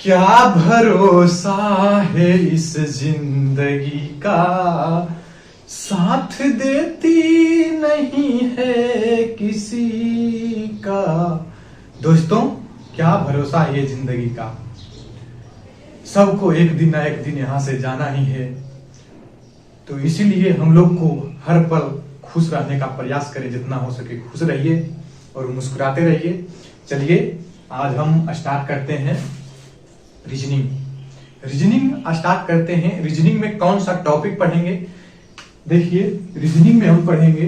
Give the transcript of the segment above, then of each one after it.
क्या भरोसा है इस जिंदगी का, साथ देती नहीं है किसी का। दोस्तों, क्या भरोसा है ये जिंदगी का, सबको एक दिन ना एक दिन यहां से जाना ही है। तो इसीलिए हम लोग को हर पल खुश रहने का प्रयास करें, जितना हो सके खुश रहिए और मुस्कुराते रहिए। चलिए आज हम स्टार्ट करते हैं रीजनिंग स्टार्ट करते हैं। रीजनिंग में कौन सा टॉपिक पढ़ेंगे? देखिए, रीजनिंग में हम पढ़ेंगे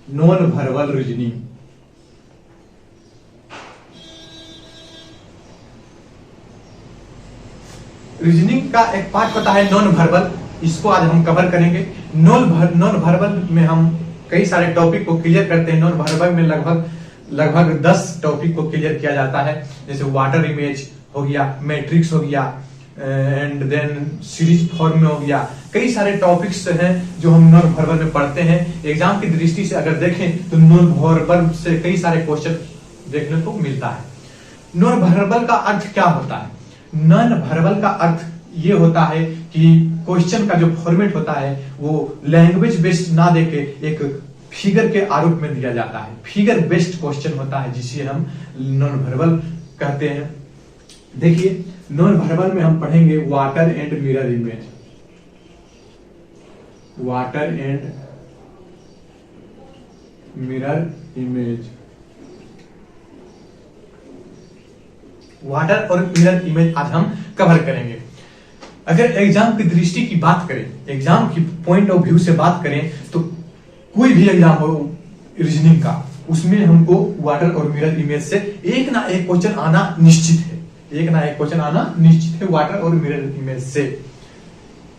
नॉन वर्बल रीजनिंग। रीजनिंग का एक पार्ट होता है नॉन वर्बल, इसको आज हम कवर करेंगे। नॉन वर्बल में हम कई सारे टॉपिक को क्लियर करते हैं। नॉन वर्बल में लगभग 10 टॉपिक को क्लियर किया जाता है, जैसे वाटर इमेज हो गया, मैट्रिक्स हो गया, एंड देन सीरीज फॉर्म में हो गया। कई सारे टॉपिक्स हैं जो हम नॉन वर्बल में पढ़ते हैं। एग्जाम की दृष्टि से अगर देखें तो नॉन वर्बल से कई सारे क्वेश्चन देखने को मिलता है। नॉन वर्बल का अर्थ क्या होता है? नॉन वर्बल का अर्थ ये होता है कि क्वेश्चन का जो फॉर्मेट होता है वो लैंग्वेज बेस्ड ना देके एक फिगर के आरूप में दिया जाता है। फिगर बेस्ड क्वेश्चन होता है जिसे हम नॉन वर्बल कहते हैं। देखिए, नॉन वर्बल में हम पढ़ेंगे water and mirror image. Water and mirror image, water और मिरर इमेज आज हम कवर करेंगे। अगर एग्जाम की दृष्टि की बात करें, एग्जाम की पॉइंट ऑफ व्यू से बात करें, तो कोई भी एग्जाम हो रीजनिंग का, उसमें हमको वाटर और मिरर इमेज से एक ना एक क्वेश्चन आना निश्चित है। एक ना एक क्वेश्चन आना निश्चित है वाटर और मिरर इमेज से।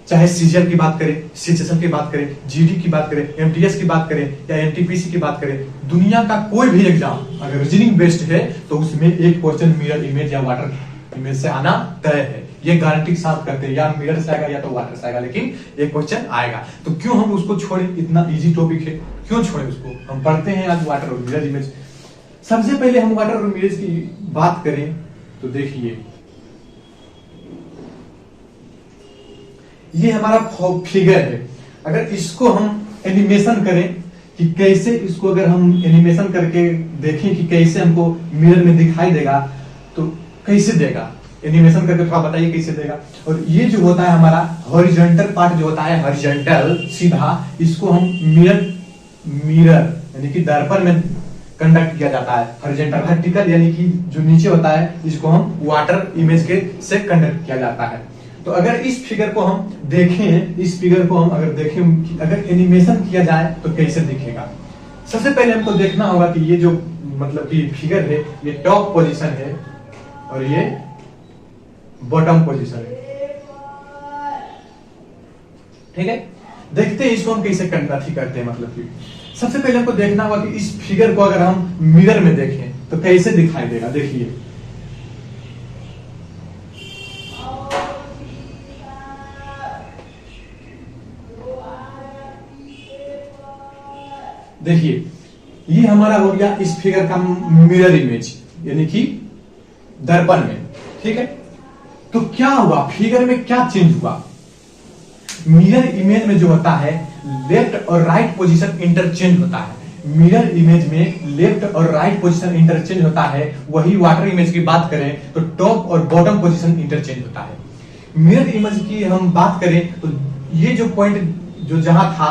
चाहे सीजीएल की बात करें, सीचेशन की बात करें, जीडी की बात करें, एमटीएस की बात करें या एनटीपीसी की बात करें, दुनिया का कोई भी एग्जाम अगर रीजनिंग बेस्ड है तो उसमें एक क्वेश्चन मिरर इमेज या वाटर इमेज से आना तय है। ये गारंटी के साथ करते हैं, या मिरर से आएगा या तो वाटर से आएगा, लेकिन एक क्वेश्चन आएगा। तो क्यों हम उसको छोड़े? इतना इजी टॉपिक है, क्यों छोड़े उसको? हम पढ़ते हैं आज वाटर और मिरर इमेज। सबसे पहले हम वाटर और मिरर की बात करें तो देखिए, ये हमारा फिगर है। अगर इसको हम एनिमेशन करें कि कैसे इसको अगर हम एनिमेशन करके देखें कि कैसे हमको मिरर में दिखाई देगा, तो कैसे देगा? एनिमेशन करके थोड़ा बताइए कैसे देगा। और ये जो होता है हमारा हॉरिजॉन्टल पार्ट जो होता है, हॉरिजॉन्टल सीधा, इसको हम मिरर यानी कि दर्पण में कंडक्ट किया जाता है। हॉरिजॉन्टल वर्टिकल यानी कि जो नीचे होता है, इसको हम वाटर इमेज के से कंडक्ट किया जाता है। तो अगर इस फिगर को हम देखें, इस फिगर को हम अगर देखें कि अगर एनिमेशन किया जाए तो कैसे दिखेगा। सबसे पहले हमको देखना होगा कि ये जो मतलब कि फिगर है, ये टॉप पोजीशन है और ये बॉटम पोजीशन है। ठीक है, देखते हैं इसको हम कैसे कंडक्ट करते हैं। मतलब कि सबसे पहले हमको देखना होगा कि इस फिगर को अगर हम मिरर में देखें तो कैसे दिखाई देगा। देखिए, देखिए ये हमारा हो गया इस फिगर का मिरर इमेज यानी कि दर्पण में। ठीक है, तो क्या हुआ? फिगर में क्या चेंज हुआ? मिरर इमेज में जो होता है, लेफ्ट और राइट पोजीशन इंटरचेंज होता है। मिरर इमेज में लेफ्ट और राइट पोजीशन इंटरचेंज होता है। वही वाटर इमेज की बात करें तो टॉप और बॉटम पोजीशन इंटरचेंज होता है। मिरर इमेज की हम बात करें तो ये जो पॉइंट जो जहां था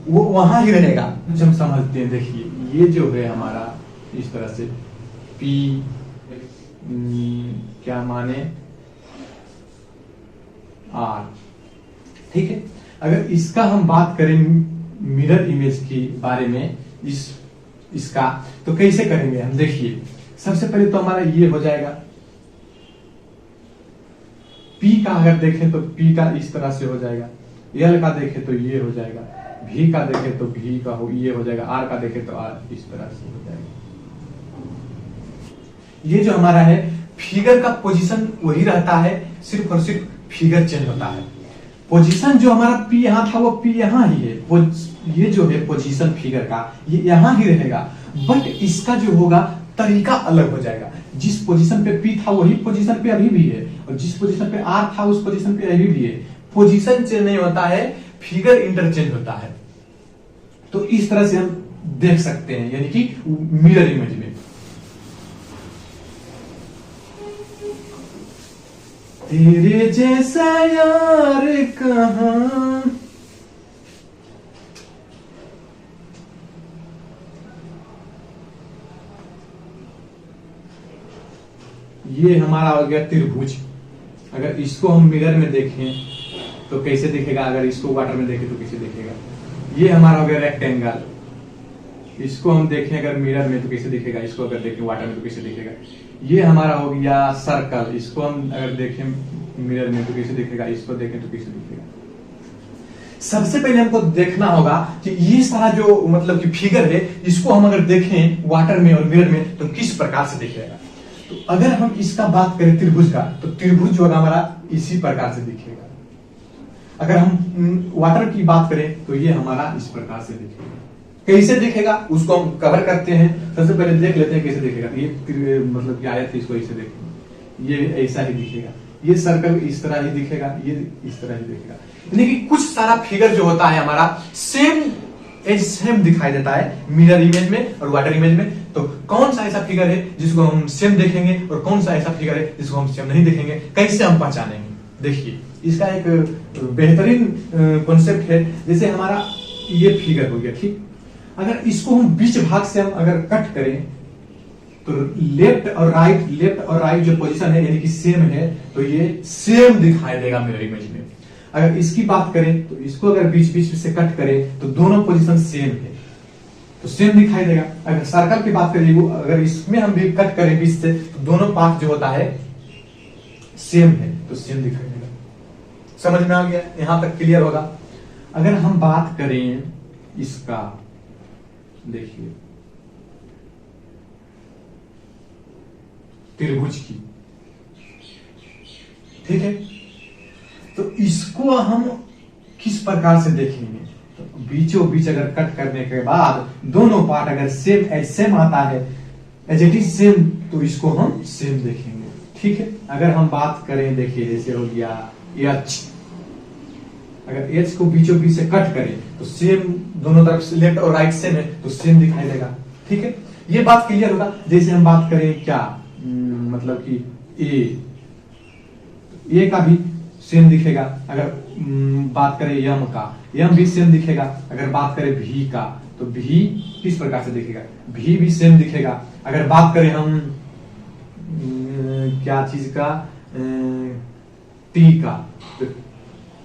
वो वहां ही रहेगा, हम समझते हैं। देखिए, ये जो है हमारा इस तरह से P क्या माने R। ठीक है, अगर इसका हम बात करें मिरर इमेज के बारे में, इसका तो कैसे करेंगे हम? देखिए, सबसे पहले तो हमारा ये हो जाएगा P का अगर देखें तो P का इस तरह से हो जाएगा, L का देखें तो ये हो जाएगा, V का देखे तो V का ये हो जाएगा, R का देखे तो R इस तरह से हो जाएगा। ये जो हमारा है फिगर का पोजीशन वही रहता है, सिर्फ और सिर्फ फिगर चेंज होता है। पोजीशन जो हमारा P यहाँ था वो P यहाँ ही है। ये जो है पोजीशन फिगर का ये यहाँ ही रहेगा, बट इसका जो होगा तरीका अलग हो जाएगा। जिस पोजीशन पे P था वही पोजीशन पे अभी भी है, और जिस पोजीशन पे R था उस पोजीशन पे अभी भी है। पोजीशन चेंज नहीं होता है, फिगर इंटरचेंज होता है। तो इस तरह से हम देख सकते हैं, यानी कि मिरर इमेज में। तेरे जैसा यार कहां, ये हमारा हो गया त्रिभुज। अगर इसको हम मिरर में देखें तो कैसे दिखेगा, अगर इसको वाटर में देखें तो कैसे दिखेगा। ये हमारा हो गया रेक्टेंगल, इसको हम देखें अगर मिरर में तो कैसे दिखेगा, इसको अगर देखें वाटर में तो कैसे दिखेगा। ये हमारा हो गया सर्कल, इसको हम अगर देखें मिरर में तो कैसे दिखेगा, इसको देखें तो कैसे दिखेगा। सबसे पहले हमको देखना होगा कि ये सारा जो मतलब कि फिगर है, इसको हम अगर देखें वाटर में और मिरर में तो किस प्रकार से दिखेगा। तो अगर हम इसका बात करें त्रिभुज का, तो त्रिभुज जो है हमारा इसी प्रकार से दिखेगा। अगर हम वाटर की बात करें तो ये हमारा इस प्रकार से दिखेगा। कैसे दिखेगा उसको हम कवर करते हैं। सबसे पहले देख लेते हैं कैसे दिखेगा। ये मतलब कि आयत है, इसको ऐसे देखेंगे, ये ऐसा ही दिखेगा। ये सर्कल इस तरह ही दिखेगा, ये इस तरह ही दिखेगा। यानी कि कुछ सारा फिगर जो होता है हमारा सेम दिखाई देता है मिरर इमेज में और वाटर इमेज में। तो कौन सा ऐसा फिगर है जिसको हम सेम देखेंगे और कौन सा ऐसा फिगर है जिसको हम सेम नहीं देखेंगे, कैसे हम पहचानेंगे। देखिए इसका एक बेहतरीन कॉन्सेप्ट है। जैसे हमारा ये फिगर हो गया, ठीक। अगर इसको हम बीच भाग से हम अगर कट करें तो लेफ्ट और राइट जो पोजीशन है यानी कि सेम है, तो ये सेम दिखाई देगा मिरर इमेज में। अगर इसकी बात करें तो इसको अगर बीच से कट करें तो दोनों पोजीशन सेम है, तो सेम दिखाई देगा। अगर सर्कल की बात करें, अगर इसमें हम भी कट करें बीच से तो दोनों पार्ट जो होता है सेम है, तो सेम दिखाई देगा। समझ में आ गया? यहां तक क्लियर होगा। अगर हम बात करें इसका, देखिए त्रिभुज की, ठीक है, तो इसको हम किस प्रकार से देखेंगे। तो बीचों बीच अगर कट करने के बाद दोनों पार्ट अगर सेम आता है, एज इट इज सेम, तो इसको हम सेम देखेंगे, ठीक है। अगर हम बात करें, देखिए जैसे हो गया एच, अगर एच को बीचों बीच से कट करें तो सेम, दोनों तरफ से लेफ्ट और राइट सेम है तो सेम दिखाई देगा, ठीक है। ये बात क्लियर होगा। जैसे हम बात करें क्या मतलब कि ए का भी सेम दिखेगा। अगर बात करें यम का, यम भी सेम दिखेगा। अगर बात करें भी का तो भी किस प्रकार से दिखेगा, भी सेम दिखेगा। अगर बात करें हम क्या चीज का, टी का, तो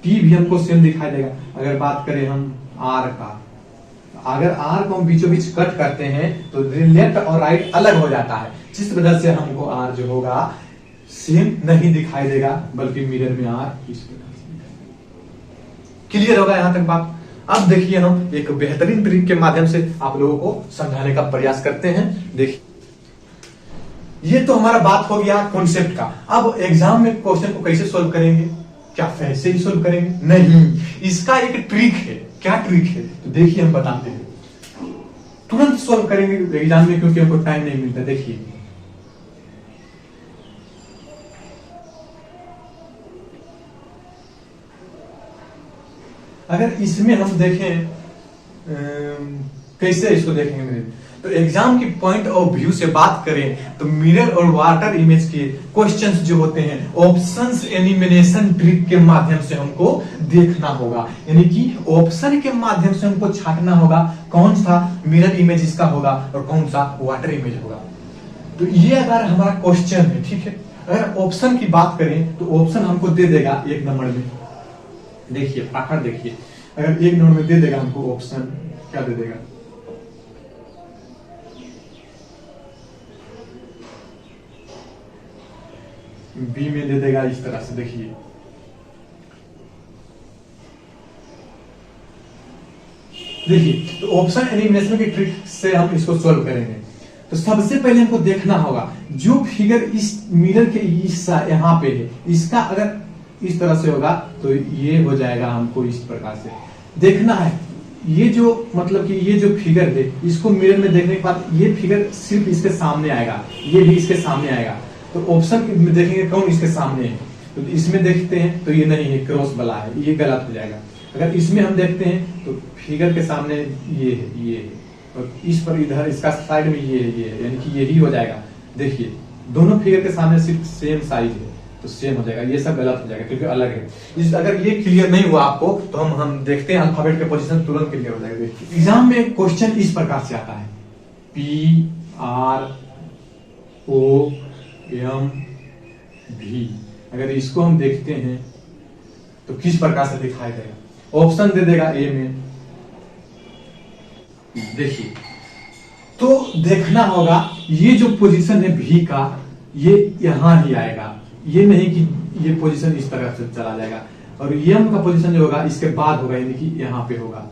टी भी हमको सेम दिखाई देगा। अगर बात करें हम आर का, अगर आर को हम बीचों बीच कट करते हैं तो लेफ्ट और राइट अलग हो जाता है, जिस वजह से हमको आर जो होगा सेम नहीं दिखाई देगा, बल्कि मिरर में आर इस प्रकार से दिखाई देगा। क्लियर होगा यहां तक बात। अब देखिए हम एक बेहतरीन ट्रिक के माध्यम से आप लोगों को समझाने का प्रयास करते हैं। देखिए ये तो हमारा बात हो गया कॉन्सेप्ट का। अब एग्जाम में क्वेश्चन को कैसे सोल्व करेंगे, क्या वैसे ही सोल्व करेंगे? नहीं, इसका एक ट्रिक है। क्या ट्रिक है तो देखिए हम बताते हैं। तुरंत सोल्व करेंगे एग्जाम में क्योंकि हमको टाइम नहीं मिलता। देखिए अगर इसमें हम देखें कैसे इसको देखेंगे मेरे, तो एग्जाम की पॉइंट ऑफ व्यू से बात करें तो मिरर और वाटर इमेज के क्वेश्चंस जो होते हैं ऑप्शंस एलिमिनेशन ट्रिक के माध्यम से हमको देखना होगा। यानी कि ऑप्शन के माध्यम से हमको छांटना होगा कौन सा मिरर इमेज इसका होगा और कौन सा वाटर इमेज होगा। तो ये अगर हमारा क्वेश्चन है, ठीक है। अगर ऑप्शन की बात करें तो ऑप्शन हमको दे देगा एक नंबर में। देखिए आखिर देखिए, अगर एक नंबर में दे देगा हमको ऑप्शन, क्या दे देगा, बी में दे देगा इस तरह से। देखिए तो ऑप्शन एलिमिनेशन की ट्रिक से हम इसको सॉल्व करेंगे। तो सबसे पहले हमको देखना होगा जो फिगर इस मिरर के इस यहाँ पे है, इसका अगर इस तरह से होगा तो ये हो जाएगा। हमको इस प्रकार से देखना है ये जो मतलब कि ये जो फिगर है इसको मिरर में देखने के बाद ये फिगर सिर्फ इसके सामने आएगा, ये भी इसके सामने आएगा। तो ऑप्शन में देखेंगे कौन इसके सामने है, तो इसमें देखते हैं तो ये नहीं है, क्रॉस वाला है, ये गलत हो जाएगा। अगर इसमें हम देखते हैं तो फिगर के सामने ये है, ये है, और इस पर इधर इसका साइड में ये है, यानी कि यही हो जाएगा। देखिए दोनों फिगर के सामने सिर्फ सेम साइज है तो सेम हो जाएगा, ये सब गलत हो जाएगा क्योंकि अलग है। अगर ये क्लियर नहीं हुआ आपको तो हम देखते हैं अल्फाबेट के पोजीशन, तुरंत क्लियर हो जाएगा। देखिए एग्जाम में क्वेश्चन इस प्रकार से आता है, PROV। अगर इसको हम देखते हैं तो किस प्रकार से दिखाई देगा, ऑप्शन दे देगा ए में। देखिए तो देखना होगा ये जो पोजीशन है भी का ये यहां ही आएगा, ये नहीं कि ये पोजीशन इस तरह से चला जाएगा। और यम का पोजीशन जो होगा इसके बाद होगा, यानी कि यहाँ पे होगा।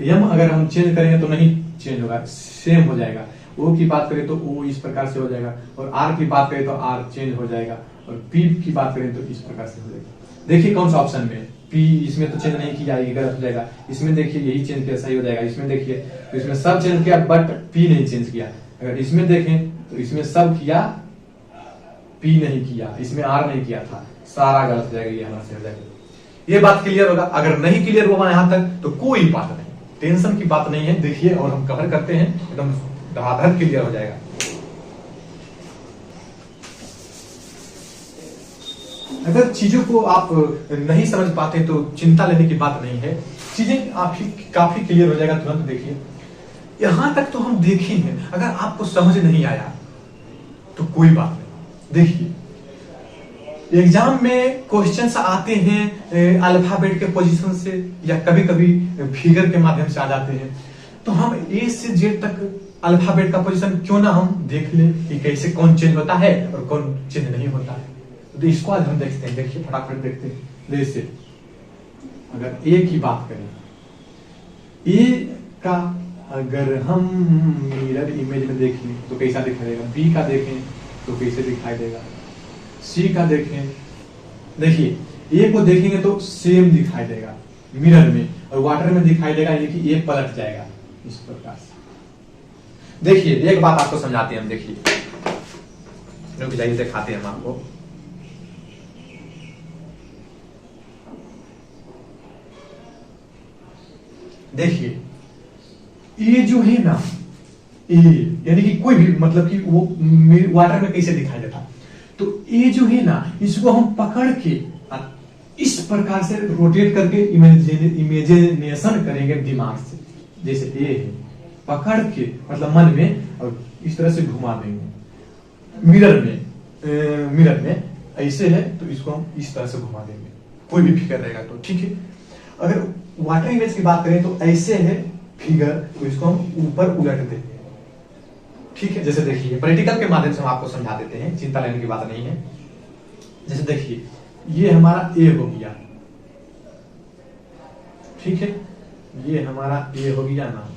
यम अगर हम चेंज करेंगे तो नहीं चेंज होगा, सेम हो जाएगा। ओ की बात करें तो ओ इस प्रकार से हो जाएगा, और आर की बात करें तो आर चेंज हो जाएगा, और पी की बात करें तो इस प्रकार से हो जाएगा। देखिए कौन सा ऑप्शन में पी, इसमें तो चेंज नहीं किया, ये गलत हो जाएगा। इसमें देखिए यही चेंज किया, सही हो जाएगा। इसमें देखिए तो इसमें सब चेंज किया बट पी नहीं चेंज किया। अगर इसमें देखें तो इसमें सब किया, पी नहीं किया, इसमें आर नहीं किया था, सारा गलत हो जाएगा, ये हमारा सही हो जाएगा। ये बात क्लियर होगा। अगर नहीं क्लियर हुआ यहां तक तो कोई बात नहीं, टेंशन की बात नहीं है। देखिए और हम कवर करते हैं, एकदम धड़ाधड़ क्लियर हो जाएगा। अगर चीजों को आप नहीं समझ पाते तो चिंता लेने की बात नहीं है, चीजें आप ही काफी क्लियर हो जाएगा तुरंत। देखिए यहां तक तो हम देख ही हैं, अगर आपको समझ नहीं आया तो कोई बात नहीं। देखिए एग्जाम में क्वेश्चंस आते हैं अल्फाबेट के पोजीशन से या कभी कभी फिगर के माध्यम से आ जाते हैं, तो हम ए से जेड तक अल्फाबेट का पोजीशन क्यों ना हम देख ले कि कैसे कौन चेंज होता है और कौन चेंज नहीं होता है। तो इसको आज हम देखते हैं। देखिए फटाफट देखते हैं। जैसे अगर ए की बात करें, ए का अगर हम मिरर इमेज में देखें तो कैसा दिखाई देगा, बी का देखें तो कैसे दिखाई देगा, सी का देखें, देखिए ए को देखेंगे तो सेम दिखाई देगा मिरर में, और वाटर में दिखाई देगा, यानी कि ए पलट जाएगा इस प्रकार से। देखिए एक बात आपको समझाते हैं हम। देखिए रुक जाइए, दिखाते हैं हम आपको। देखिए ये जो है ना, ए यानी कि कोई भी मतलब कि वो वाटर में कैसे दिखाई देता, तो ये जो है ना इसको हम पकड़ के इस प्रकार से रोटेट करके इमेजिनेशन करेंगे दिमाग से। जैसे ए है, पकड़ के मतलब मन में, और इस तरह से घुमा देंगे मिरर में ऐसे है तो इसको हम इस तरह से घुमा देंगे, कोई भी फिगर रहेगा तो ठीक है। अगर वाटर इमेज की बात करें तो ऐसे है फिगर, तो इसको हम ऊपर उलट देंगे, ठीक है। जैसे देखिए प्रैक्टिकल के माध्यम से हम आपको समझा देते हैं, चिंता लेने की बात नहीं है। जैसे देखिए ये हमारा ए हो गया, ठीक है, ये हमारा ए हो गया ना,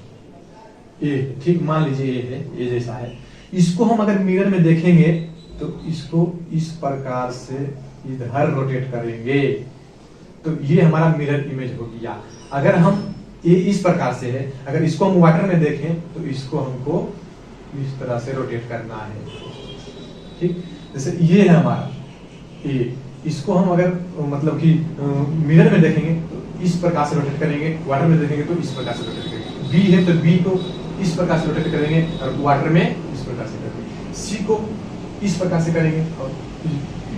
ए ठीक मान लीजिए ए है, ए जैसा है। इसको हम अगर मिरर में देखेंगे तो इसको इस प्रकार से इधर रोटेट करेंगे तो ये हमारा मिरर इमेज हो गया। अगर हम ये इस प्रकार से है, अगर इसको हम वाटर में देखें तो इसको हमको इस तरह से रोटेट करना है, ठीक। जैसे ये है हमारा ए, इसको हम अगर मतलब कि मिरर में देखेंगे तो इस प्रकार से रोटेट करेंगे, वाटर में देखेंगे तो इस प्रकार से रोटेट करेंगे। बी है तो बी को इस प्रकार से रोटेट करेंगे और वाटर में इस प्रकार से करेंगे। सी को इस प्रकार से करेंगे और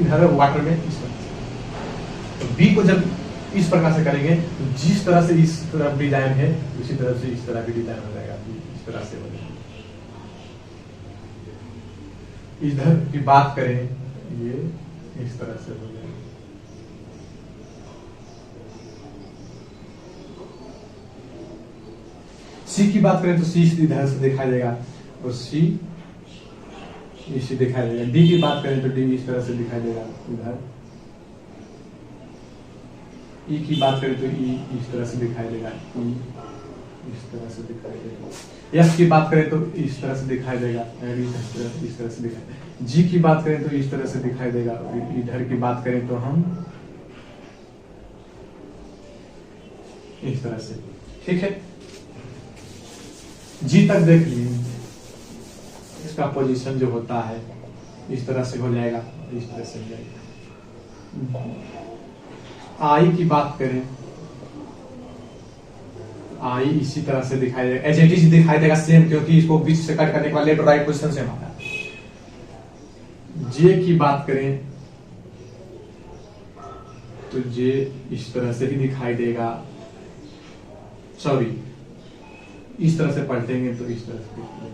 इधर वाटर में इस प्रकार से। तो बी को जब इस प्रकार से करेंगे तो जिस तरह से इस तरफ डिजाइन है उसी तरह से इस तरह भी डिजाइन हो जाएगा, इस तरह से हो जाएगा। इधर की बात करें ये इस तरह से हो जाएगा। सी की बात करें तो सी इधर से दिखाई देगा और सी इसी दिखाई देगा। डी की बात करें तो डी इस तरह से दिखाई देगा इधर। ई की बात करें तो ई इस तरह से दिखाई देगा, ई इस तरह से दिखाई देगा। एफ की बात करें तो इस तरह से दिखाई देगा, इस तरह से दिखाई देगा। जी की बात करें तो इस तरह से दिखाई देगा। इधर की बात करें तो हम इस तरह से, ठीक है। जी तक देख लीजिए, इसका पोजीशन जो होता है इस तरह से हो जाएगा, इस तरह से हो जाएगा। आई की बात करें, आई इसी तरह से दिखाई देगा, एच दिखाई देगा सेम, क्योंकि इसको बीच से कट करने के बाद लेफ्ट राइट पोजीशन से हमारा। जे की बात करें तो जे इस तरह से ही दिखाई देगा, सॉरी इस तरह से पलटेंगे तो इस तरह से दिखाई,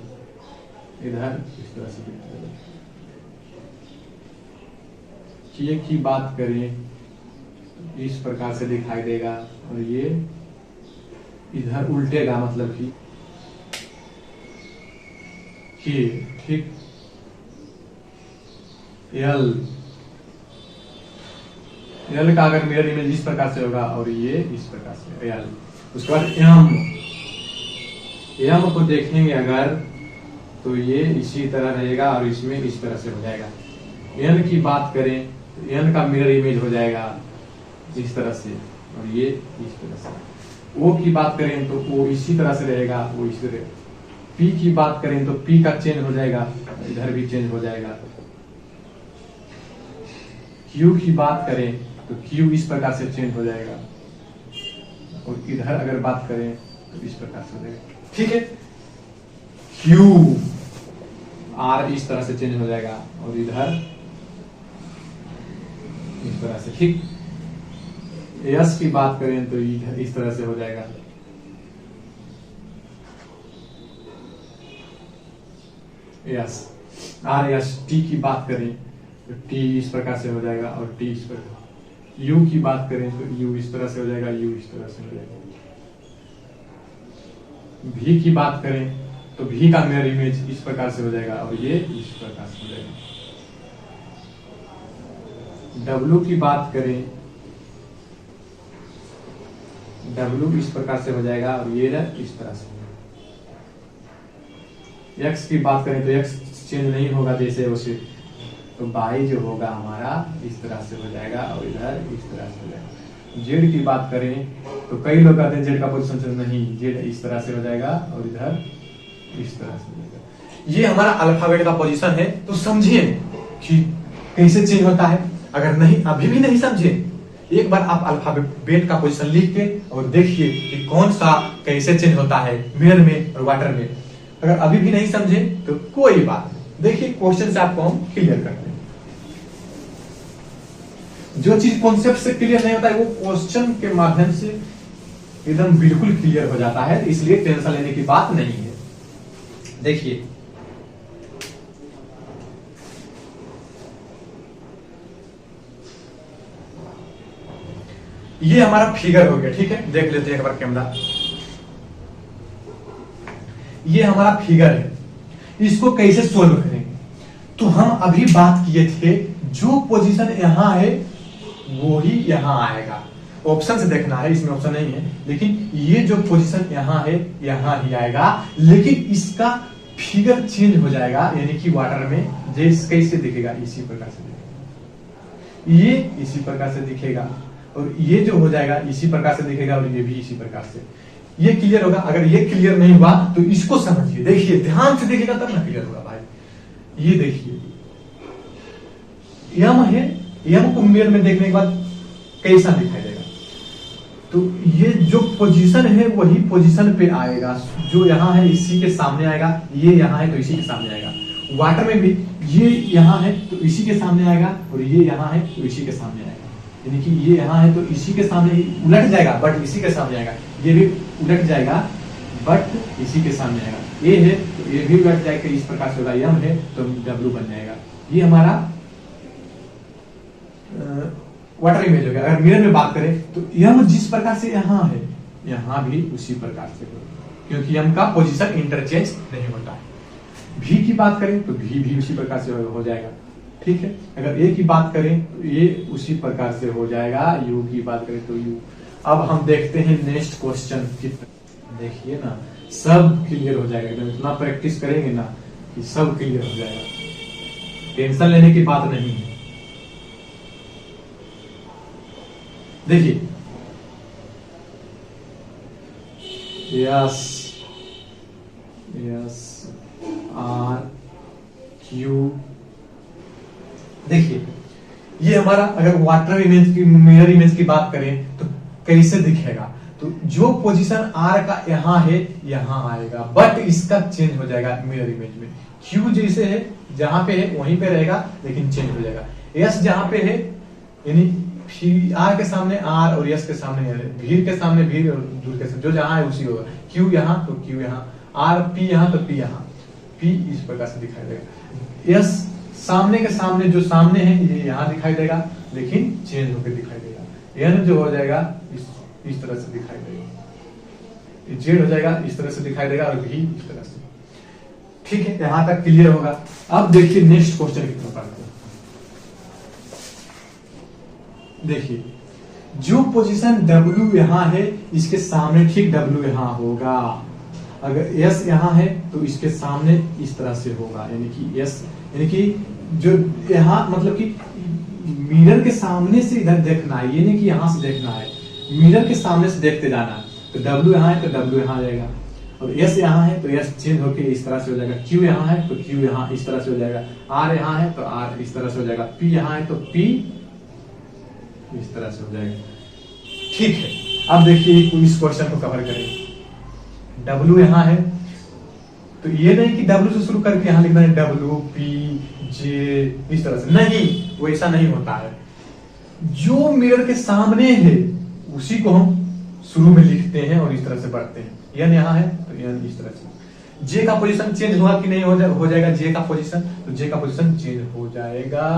इधर इस तरह से दिखाई देगा। ये की बात करें इस प्रकार से दिखाई देगा, और ये इधर उल्टेगा, मतलब कि ठीक एल का अगर मिरर इमेज इस प्रकार से होगा और ये इस प्रकार से एल। उसके बाद एम को देखेंगे अगर तो ये इसी तरह रहेगा और इसमें इस तरह से हो जाएगा। एन की बात करें तो एन का मिरर इमेज हो जाएगा इस तरह से और ये इस तरह से। ओ की बात करें तो ओ इसी तरह से रहेगा, वो इसी तरह। पी की बात करें तो पी का चेंज हो जाएगा, इधर भी चेंज हो जाएगा। क्यू की बात करें तो क्यू इस प्रकार से चेंज हो जाएगा, और इधर अगर बात करें तो इस प्रकार से हो जाएगा। ठीक है, क्यू आर इस तरह से चेंज हो जाएगा और इधर इस तरह से। ठीक, यस की बात करें तो इधर इस तरह से हो जाएगा। Yes are yes. टी की बात करें तो टी इस प्रकार से हो जाएगा और टी इस प्रकार। यू की बात करें तो यू इस तरह से हो जाएगा, यू इस तरह से हो जाएगा। भी की बात करें तो भी का मिरर इमेज इस प्रकार से हो जाएगा और ये इस प्रकार से हो जाएगा। डब्लू की बात करें, डब्लू इस प्रकार से हो जाएगा और ये इस तरह से। एक्स की बात करें तो एक्स चेंज नहीं होगा जैसे वैसे, तो बाई जो होगा हमारा इस तरह से हो जाएगा और इधर इस तरह से हो जाएगा। जेड की बात करें तो कई लोग कहते हैं जेड का पोजीशन चेंज नहीं, जेड इस तरह से हो जाएगा और इधर इस तरह से हो जाएगा। ये हमारा अल्फाबेट का पोजीशन है, तो समझिए कि कैसे चेंज होता है। अगर नहीं अभी भी नहीं समझे, एक बार आप अल्फाबेट का पोजीशन लिख के और देखिए कि कौन सा कैसे चेंज होता है मिरर में और वाटर में। अगर अभी भी नहीं समझे तो कोई बात नहीं, देखिए क्वेश्चन से आपको हम क्लियर करते हैं। जो चीज कॉन्सेप्ट से क्लियर नहीं होता है वो क्वेश्चन के माध्यम से एकदम बिल्कुल क्लियर हो जाता है, इसलिए टेंशन लेने की बात नहीं है। देखिए ये हमारा फिगर हो गया, ठीक है, देख लेते हैं एक बार कैमरा। ये हमारा फिगर है, इसको कैसे सोल्व करेंगे? तो हम अभी बात किए थे जो पोजीशन यहां है वो ही यहां आएगा। ऑप्शन से देखना है, इसमें ऑप्शन नहीं है, लेकिन ये जो पोजीशन यहां है यहां ही आएगा, लेकिन इसका फिगर चेंज हो जाएगा, यानी कि वाटर में जैसे कैसे दिखेगा इसी प्रकार से दिखेगा, ये इसी प्रकार से दिखेगा और ये जो हो जाएगा इसी प्रकार से दिखेगा और ये भी इसी प्रकार से। ये क्लियर होगा। अगर ये क्लियर नहीं हुआ तो इसको समझिए, देखिए ध्यान से देखिएगा तब ना क्लियर होगा भाई। ये देखिए यम है, यम को मिरर में देखने के बाद कैसा दिखाई देगा? तो ये जो पोजीशन है वही पोजीशन पे आएगा, जो यहाँ है इसी के सामने आएगा, ये यहाँ है तो इसी के सामने आएगा। वाटर में भी ये यहाँ है तो इसी के सामने आएगा और ये यहाँ है तो इसी के सामने आएगा, यानी कि ये यहाँ है तो इसी के सामने उलट जाएगा बट इसी के सामने आएगा, ये भी उलट जाएगा बट इसी के सामने आएगा। ये है तो ये भी उलट जाएगा, इस प्रकार से होगा। यम है तो डब्लू बन जाएगा। ये हमारा वाटर इमेज हो गया। अगर मिरर में बात करें तो यम जिस प्रकार से यहाँ है यहाँ भी उसी प्रकार से होगा, क्योंकि यम का पोजीशन इंटरचेंज नहीं होता है। भी की बात करें तो भी उसी प्रकार से हो जाएगा, ठीक है। अगर ए की बात करें तो ये उसी प्रकार से हो जाएगा। यू की बात करें तो यू। अब हम देखते हैं नेक्स्ट क्वेश्चन। देखिए ना सब क्लियर हो जाएगा, एकदम इतना प्रैक्टिस करेंगे ना कि सब क्लियर हो जाएगा, टेंशन लेने की बात नहीं है। देखिए यस एस आर क्यू। देखिए ये हमारा अगर वाटर इमेज की मिरर इमेज की बात करें तो कैसे दिखेगा, तो जो पोजीशन आर का यहाँ है यहाँ आएगा, बट इसका चेंज हो जाएगा मिरर इमेज में। क्यू जैसे है जहां पे है वहीं पे रहेगा लेकिन चेंज हो जाएगा। एस जहां पे है यानी आर के सामने आर और एस के सामने भीड़ के सामने भीड़ और दूर के सामने जो जहां है उसी होगा। क्यू यहाँ तो क्यू यहाँ, आर पी यहाँ तो पी यहाँ, पी इस प्रकार से दिखाई देगा। एस सामने के सामने जो सामने है ये यहाँ दिखाई देगा लेकिन चेंज होकर दिखाई देगा। एन जो हो जाएगा इस तरह से दिखाई देगा, जेड हो जाएगा इस तरह से दिखाई देगा और भी इस तरह से। ठीक है, यहां तक क्लियर होगा। अब देखिए नेक्स्ट क्वेश्चन की तरफ आते हैं। देखिए जो पोजीशन W यहां है इसके सामने ठीक W यहां होगा। अगर S यहां है तो इसके सामने इस तरह से होगा, यानी कि S यानी कि जो यहां मतलब कि मिरर के सामने से इधर देखना है, ये नहीं कि यहां से देखना है, मिरर के सामने से देखते जाना है। तो W यहाँ है तो W यहाँ जाएगा, और S यहाँ है तो S चेंज होके इस तरह से हो जाएगा। Q यहाँ है तो Q यहाँ इस तरह से हो जाएगा। R यहाँ है तो R इस तरह से हो जाएगा। P यहाँ है तो P इस तरह से हो जाएगा। ठीक है, अब देखिए इस क्वेश्चन को कवर करें। W यहाँ है तो ये नहीं कि W से शुरू करके यहाँ लिखना है W P J इस तरह से, नहीं, वो ऐसा नहीं होता है। जो मिरर के सामने है उसी को हम शुरू में लिखते हैं और इस तरह से बढ़ते हैं। एन यहाँ है तो एन इस तरह से। जे का पोजीशन चेंज होगा कि नहीं हो जाएगा जे का पोजीशन, तो जे का पोजीशन चेंज हो जाएगा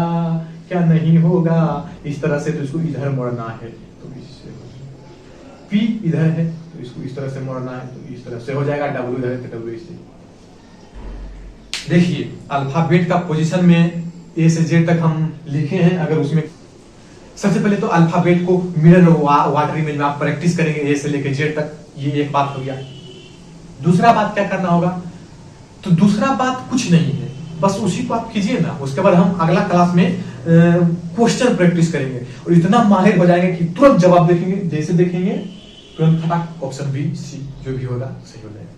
क्या नहीं होगा, इस तरह से। तो इसको इधर मोड़ना है तो इससे, पी इधर है तो इसको इस तरह से मोड़ना है तो इस तरह से हो जाएगा। डब्ल्यू इधर है तो डब्ल्यू इससे। देखिए अल्फाबेट का पोजीशन में ए से जेड तक हम लिखे हैं। अगर उसमें सबसे पहले तो अल्फाबेट को मिरर वाटर इमेज में आप प्रैक्टिस करेंगे ए से लेकर जेड तक, ये एक बात हो गया। दूसरा बात क्या करना होगा, तो दूसरा बात कुछ नहीं है, बस उसी को आप कीजिए ना। उसके बाद हम अगला क्लास में क्वेश्चन प्रैक्टिस करेंगे और इतना माहिर हो जाएंगे कि तुरंत जवाब देखेंगे, जैसे देखेंगे तुरंत फटाक ऑप्शन बी सी जो भी होगा सही हो जाएगा।